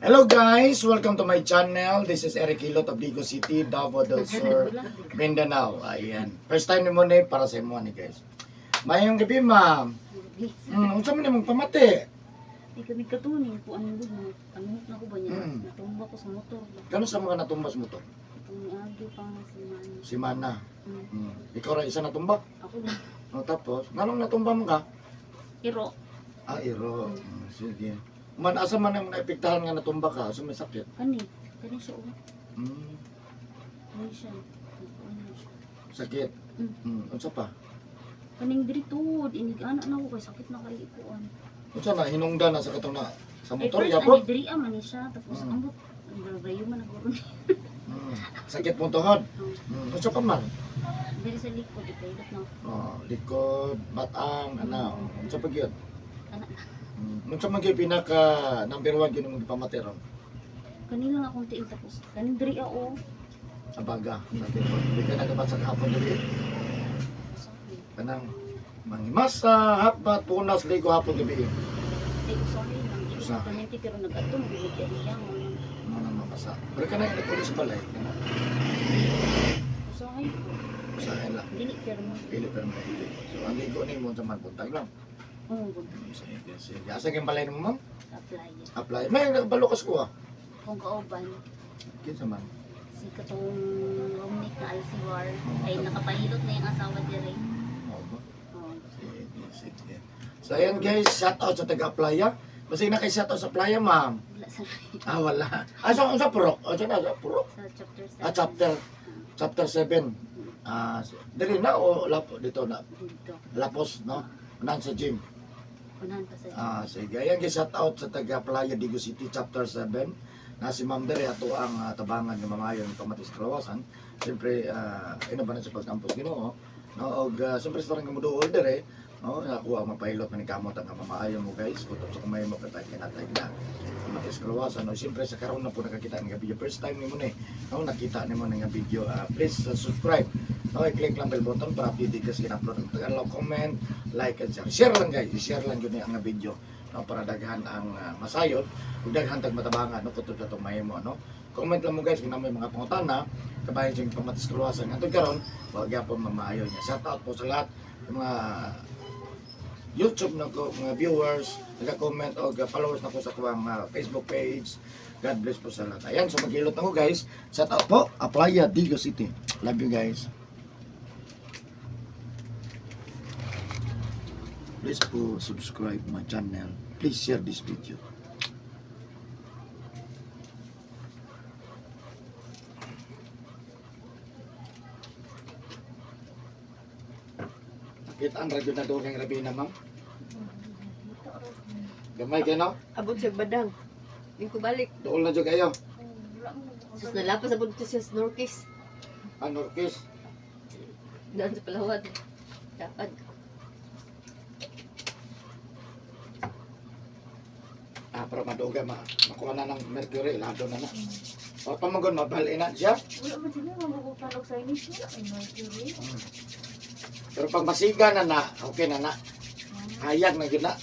Hello guys, welcome to my channel. This is Eric Hilot of Ligo City, Davao del Sur, Mindanao. Ayan. First time ni mo ni para sa imo ni guys. Mayong gabi ma'am. Unsa man nimong pamati? Di kami katunin po ang lumo. Panunod na ko ba niya? Natumba ko sa motor. Kano sa mga natumbas mo to? Itong agi pang si man. Si Mana. Ikaw ra isa natumba? Ako lang. O tapos, nganong natumba mo ka? Iro. Iro. Sige. Man asa man ang naepektahan nga natumba ka, asa may sakit? Kani. Kani siya o. Hmm, Kani siya. Kani siya. sakit. Unsa pa? Kaning diritod. Inig-anak na ko kay sakit na kay ikuan. Unsa na hinungdan na sa katong na sa Eh motor first, yapon? ani diri man ni siya. Tapos ambot. Ang barabayo man ako ron. Sakit mong tuhod. Unsa pa man? Diri sa likod. Ipahilot na. Likod, batang, ano. Unsa pa gyud? Kana. Unsa man gyud pinaka number 1 gyud mong gipamati ron? Kanila nga akong tiil. Tapos kaning diri o. Abaga. Sakit mo. Di ka nagabat sa kahapon dili. Sorry. Kanang mangimasa, hapat, punas, ligo hapon gabi. Ay, usahay lang. Di ko Usahay. sa kanenti pero nag-atong. Bilog yan. Ano na mapasa. Pero ka na yung pulis pala eh. Usahay ko. Sa lang. Dili pero mo. Pili pero may hindi. So ang ligo ni mo sa magpuntag lang. Oo, good. Sige. Asa kang balay mo ma'am? Apply. Apply. May nagbalukas ko ah. Kung kauban, Kinsa man. si katong roommate na Alcivar ay nakapahilot na yung asawa dire. Oo ba? Oh, Sige. So ayan guys, shout out sa taga-playa. Basta na kay shout out sa playa, ma'am. wala sa Wala. Sa purok. Sa purok. sa chapter 7. Chapter 7. Dili na o lapo dito na. Dito. Lapos, no? Unahan sa gym. Unahan pa sa Sige. Ayan guys, shout out sa taga-playa Digo City, chapter 7. Na si Ma'am Dere, ato ang tabangan ng mamayon ng Pamatis Kalawasan. Siyempre, ino ba na sa pagkampos ginoo. No, og siyempre sa parang gamudo order no, ako ang mapahilot man kamot ang mamaayon mo guys. Kutob sa kumay mo katay kinatay na. Pamatis Kalawasan. No, siyempre sa karon na po nakakita ng video. First time nimo ni, no, nakita nimo ng video. Please subscribe. No, i-click lang bell button para update ka sa in-upload. Comment, like and share. Share lang guys, i-share lang yun ang video. No, para daghan ang masayod ug daghan tag matabangan no kutob sa itong mahimo no. Comment lang mo guys kung may mga pangutana kabayan sa Pamatis Kalawasan ngadto karon wa gyapon mamaayo niya. Shout out po sa lahat ng mga YouTube na ko mga viewers, naga-comment o followers na ko sa kuwang Facebook page. God bless po sa lahat. Ayan, so maghilot na ko guys. Shout out po, Playa Digo City. Love you guys. Please po subscribe my channel. Please share this video. Kita ang radyo na doon ng Rabina, ma'am. Gamay kayo, no? Abot siya badang. Hindi ko balik. Doon na dyan kayo. Sus nalapas abot ko siya snorkis. Norquist. Daan sa Palawan. Dapat. Pero maduga, makuha na ng mercury. Lado na na. O pamagon, mabalin na siya. wala man sila mabubukalog sa inis wala ay mercury. Pero pag masiga na na, okay na na. Hayag na yun na.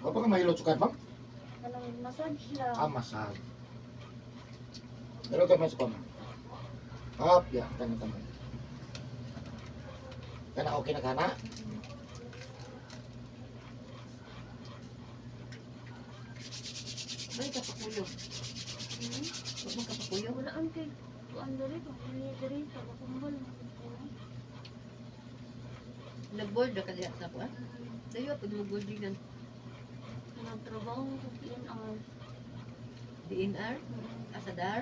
O pag mahilot sukat, ma'am? Kanang massage lang. Masal. Pero kay mas pa, ma'am. Hop, ya, tama. Kana okay na kana? May kapakuyo. Huwag mong kapakuyo. Wala ang kay kuan diri ko. Kani diri sa kumbal. Nag-board na kaya sa po. Sa'yo, pag mag-boardingan. Nagtrabaho ko PNR. DNR? Asadar?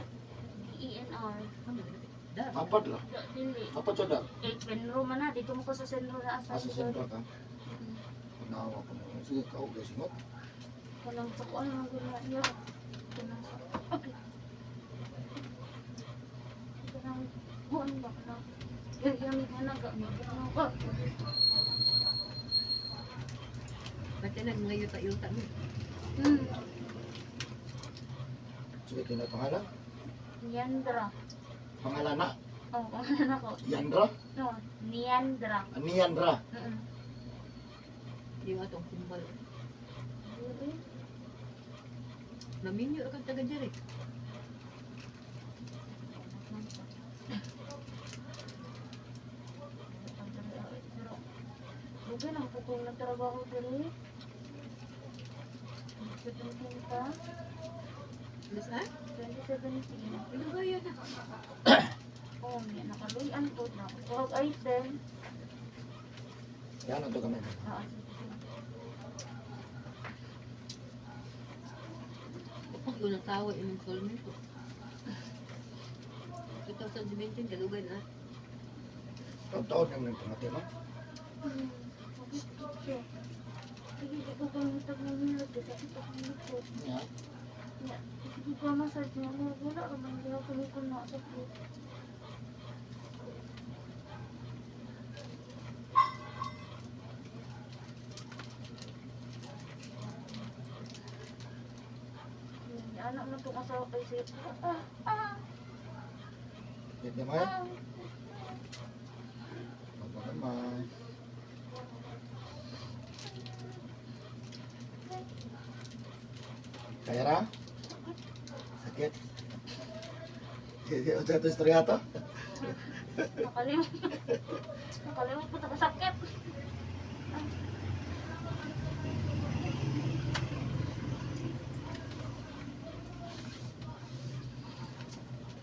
ENR. Ano? Dar. Apad lang. Dili. Apad siya da. Eh, penro man na dito mo ko sa sentro na asa. Asa sentro ka. Nawa ko na. Sige, kao guys mo. Kanang sa kuan ang gula niya. Kanang sa okay. Kanang kuan ba kanang Yung naga, oh. Pati nag-ngayon pa yung tamo. Sige, kina pangalan? Niandra. Pangalan na? Oh, pangalan ako. Yandra? No, Niandra. Niandra. Yung atong kumbal. Maminyo ka taga diri. Bukan ang putong nagtrabaho diri. Nagsipuntin ka. Saan? 2017. Ano ba yun na? Oh, may nakaluyan po na. Huwag item. Yan, ito kami. Ah, Kapag unang tawa yung soulmate ko. 2017, kalugan na. Taon yung pangati mo. Sige, di ko pangitag ng milot. Sakit ako nito. Yan. Hindi ko massage niya. Wala ka man. Hindi ako kumikon na sa food. Anak na itong asawa kay Sir. Yan naman. Apa naman. Kaya ra? Sakit. Ito ito istorya to. Nakalimot. Nakalimot po sakit.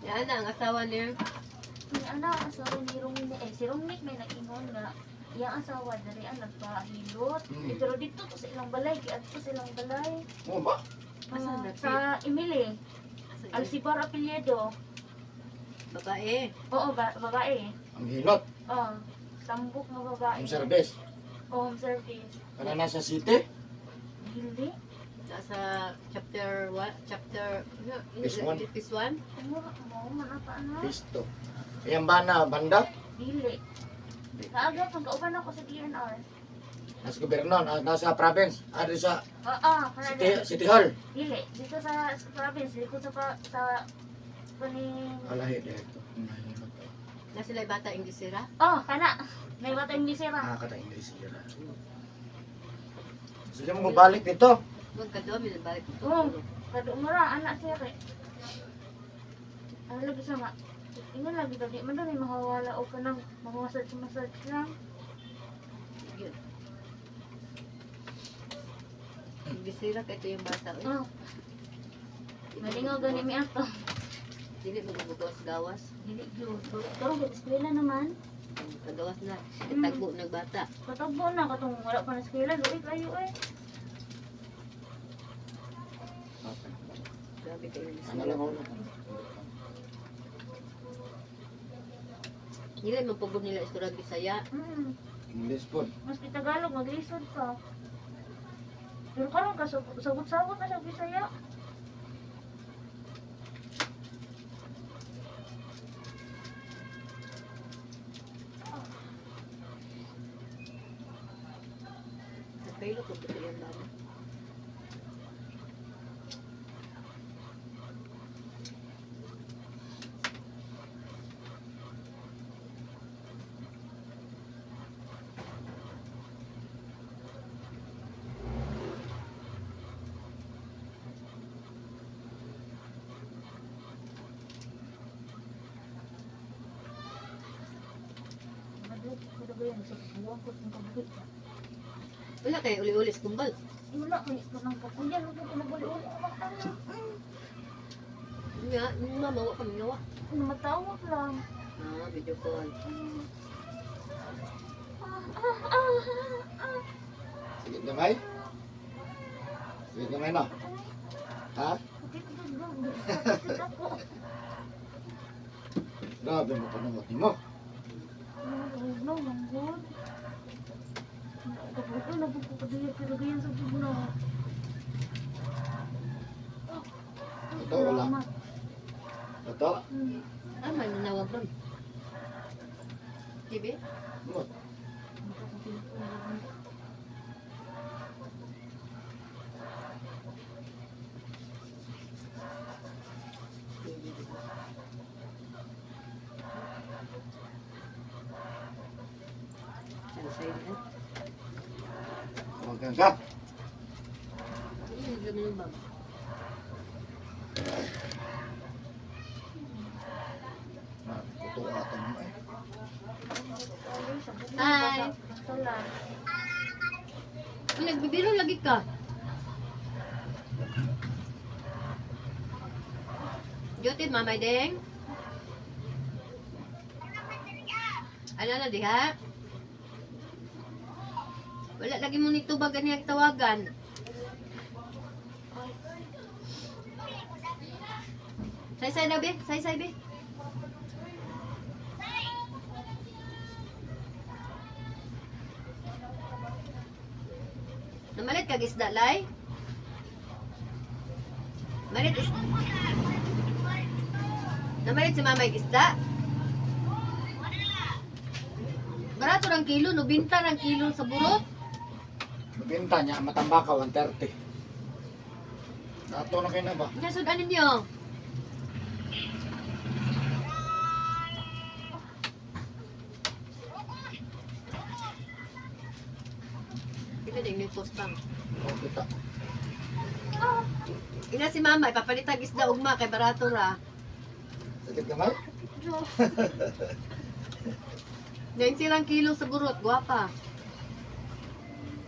Yan na, ang asawa niya. May anak asawa ni Romnick. Si Romnick may nag-ingon nga. Iyang asawa dari ang nagpahilot. Pero dito to sa ilang balay. Kaya to sa ilang balay. Oo ba? Asan na? Sa Emily. Alcibar Apelyedo. Babae. Oo, babae. Ang hilot. Oo. Tambok na babae. Ang service. Home service. Kana nasa city. Hindi. Nasa chapter 1, chapter Phase one. Phase 1. Mo manapa na. Pisto. Ayan ba na banda? Dili. Naaga pag kauban ako sa DNR. Nasa gobyerno, nasa province. Ano sa Kanada. City Hall. Dili. Dito sa province. Dito sa kaning. Alahi dito. Mahirap. Na sila bata Inglesera. Oh, kana. May bata yung bisira. Nakakata English sila. Gusto niyo mo balik dito? Huwag ka doon, minabalik ito. Oo. Kado mura anak siya kay. Ano lagi sa nga. Ino lagi tadi man daw may mahawala o kanang mamasage lang. Yun. Inglesera ka ito yung bata. Eh. Oh. Malingaw gani mi ato. Dili magbugawas gawas. Dili gyud. Pero sa eskwela naman. Kagawas na. Tagbo nagbata. Katabo na katong wala pa na eskwela luoy kayo eh. Grabe kayo. Ano lang ako. Nila magpagod nila istorag Bisaya. English po. Mas Tagalog maglisod pa. Pero karon ka sagot-sagot na sa Bisaya. Nagkailo ko ito yung bata. Madug ko ba yan sa buwan ko ng kabut. Wala kayo uli-uli sa kumbal. Wala kay kanang kapuyan ko pinabuli-uli mata. Nga, mama, wak kami gawa. Matawag lang. Ah, video call. Sige gamay. Sige gamay na. Ha? Grabe mo panunod mo. No, manggod. Kapag ito, nagpupagdiyat talaga yan sa bugno. Ito wala. Ito. Ah, may nanawag ron. TV? Ngot. Sansay na. Huwag ka. Ganun ba? Ito ata mo eh. Hi. Salat. Nagbibiro lagi ka. Jotin, mamay deng. Ano na diha? Wala lagi mo nito ba ganyan tawagan? Say-say na be, say-say be. Namalit kag isda lay? Malit is... Namalit si mamay isda? Barato ng kilo, no binta ng kilo sa burot. Mabinta niya, matambaka 130. Nato na kayo na ba? Nasudan ninyo. Kita din may post bang. O, kita. Ina si mama, ipapalitag isda ugma kay barato ra. Sakit kamay? Ngayon silang kilo sa burot, guwapa.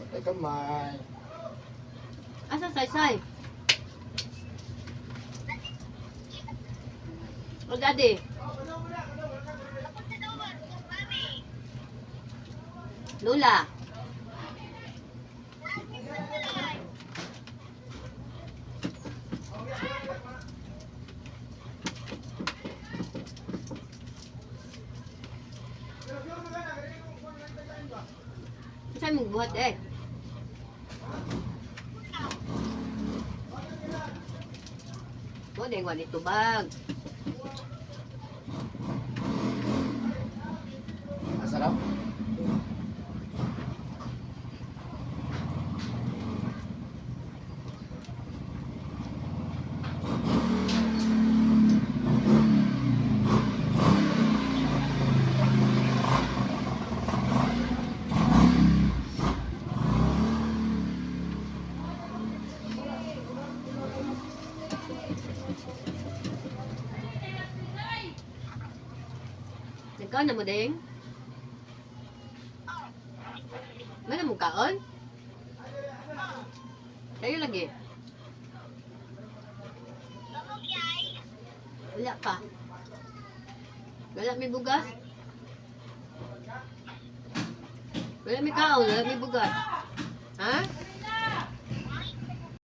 Patay kamay. Asa say-say? O daddy? Lula? Saan mo buhat eh? O, deng wali tubag. Masarap? Nagkaon na mo, deng? Mana mo kaon? Kayo lagi. Wala pa. Wala may bugas. Wala may kaon, wala may bugas. Ha?